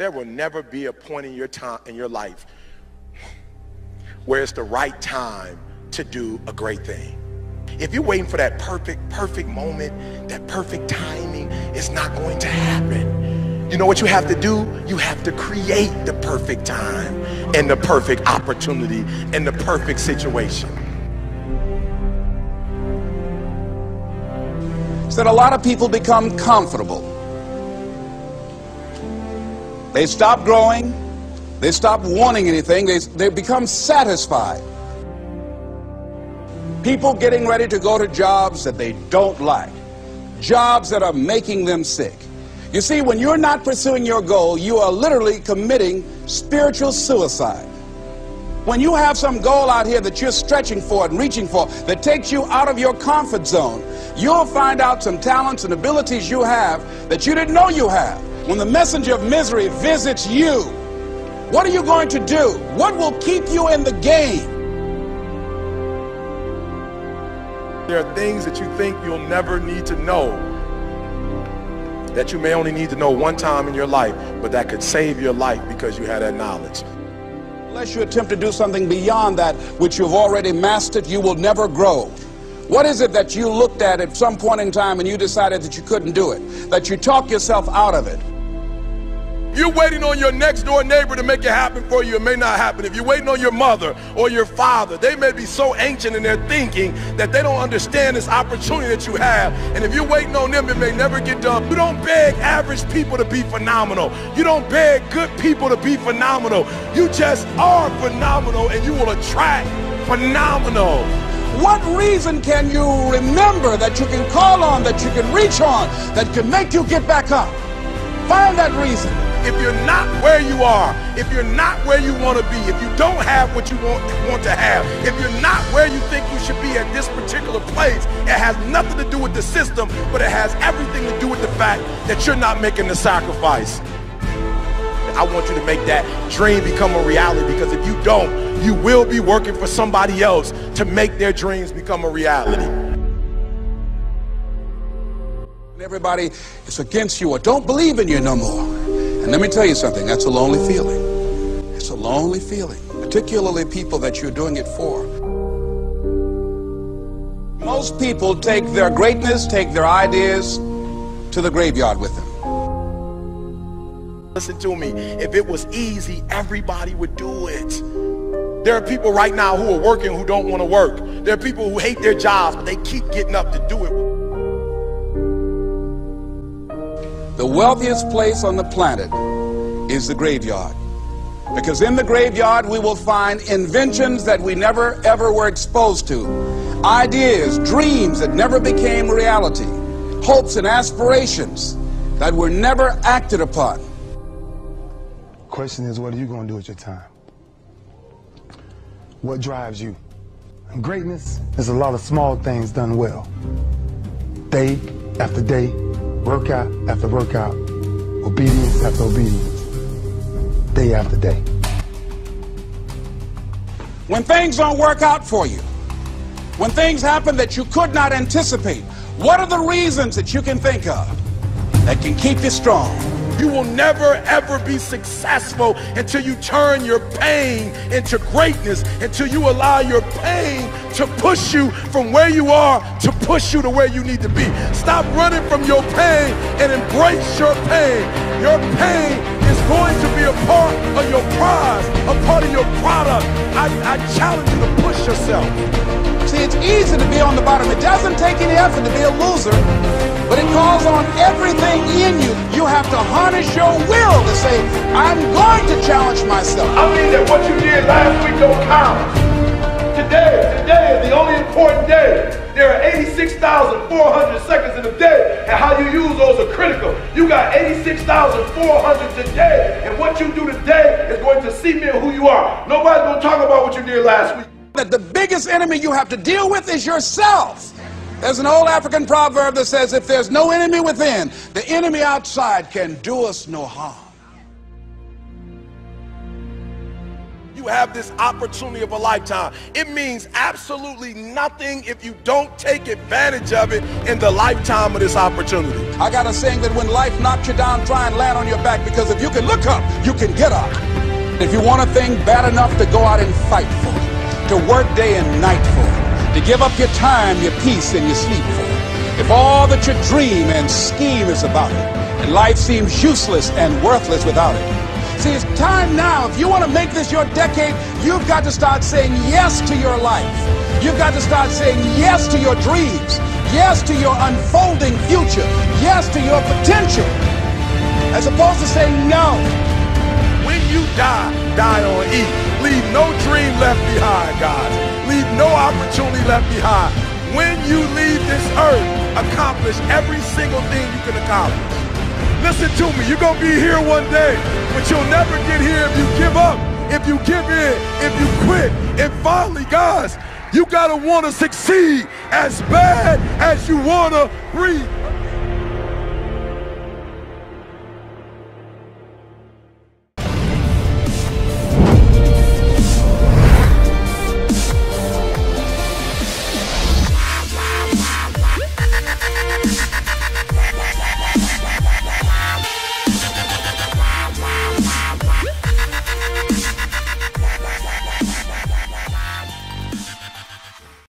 There will never be a point in your life where it's the right time to do a great thing. If you're waiting for that perfect moment, that perfect timing, it's not going to happen. You know what you have to do? You have to create the perfect time and the perfect opportunity and the perfect situation. So that a lot of people become comfortable. They stop growing. They stop wanting anything. They become satisfied. People getting ready to go to jobs that they don't like. Jobs that are making them sick. You see, when you're not pursuing your goal, you are literally committing spiritual suicide. When you have some goal out here that you're stretching for and reaching for that takes you out of your comfort zone, you'll find out some talents and abilities you have that you didn't know you have. When the messenger of misery visits you, what are you going to do? What will keep you in the game? There are things that you think you'll never need to know, that you may only need to know one time in your life, but that could save your life because you had that knowledge. Unless you attempt to do something beyond that which you've already mastered, you will never grow. What is it that you looked at some point in time and you decided that you couldn't do it, that you talked yourself out of it? If you're waiting on your next door neighbor to make it happen for you, it may not happen. If you're waiting on your mother or your father, they may be so ancient in their thinking that they don't understand this opportunity that you have. And if you're waiting on them, it may never get done. You don't beg average people to be phenomenal. You don't beg good people to be phenomenal. You just are phenomenal, and you will attract phenomenal. What reason can you remember that you can call on, that you can reach on, that can make you get back up? Find that reason. If you're not where you are, if you're not where you want to be, if you don't have what you want to have, if you're not where you think you should be at this particular place, it has nothing to do with the system, but it has everything to do with the fact that you're not making the sacrifice. I want you to make that dream become a reality, because if you don't, you will be working for somebody else to make their dreams become a reality. Everybody is against you or don't believe in you no more. And let me tell you something, that's a lonely feeling. It's a lonely feeling, particularly people that you're doing it for. Most people take their greatness, take their ideas to the graveyard with them. Listen to me, if it was easy, everybody would do it. There are people right now who are working who don't want to work. There are people who hate their jobs, but they keep getting up to do it. The wealthiest place on the planet is the graveyard. Because in the graveyard we will find inventions that we never ever were exposed to. Ideas, dreams that never became reality. Hopes and aspirations that were never acted upon. Question is, what are you going to do with your time? What drives you? And greatness is a lot of small things done well. Day after day, workout after workout, obedience after obedience, day after day. When things don't work out for you, when things happen that you could not anticipate, what are the reasons that you can think of that can keep you strong? You will never ever be successful until you turn your pain into greatness, until you allow your pain to push you from where you are to push you to where you need to be. Stop running from your pain and embrace your pain. Your pain is going to be a part of your prize, a part of your product. I challenge you to push yourself. See, it's easy to be on the bottom. It doesn't take any effort to be a loser, but it calls on everything in you. You have to harness your will to say, I'm going to challenge myself. I mean that what you did last week don't count. Today is the only important day. There are 86,400 seconds in a day, and how you use those are critical. You got 86,400 today, and what you do today is going to cement who you are. Nobody's going to talk about what you did last week. That the biggest enemy you have to deal with is yourself. There's an old African proverb that says, if there's no enemy within, the enemy outside can do us no harm. you have this opportunity of a lifetime. It means absolutely nothing if you don't take advantage of it in the lifetime of this opportunity. I got a saying that when life knocks you down, try and land on your back, because if you can look up, you can get up. If you want a thing bad enough to go out and fight for it, to work day and night for it, to give up your time, your peace, and your sleep for it, if all that you dream and scheme is about it, and life seems useless and worthless without it. See, it's time now. If you want to make this your decade, you've got to start saying yes to your life. You've got to start saying yes to your dreams, yes to your unfolding future, yes to your potential, as opposed to saying no. When you die, die on E. Leave no dream left behind, guys. Leave no opportunity left behind. When you leave this earth, accomplish every single thing you can accomplish. Listen to me, you're going to be here one day, but you'll never get here if you give up, if you give in, if you quit. And finally, guys, you got to want to succeed as bad as you want to breathe.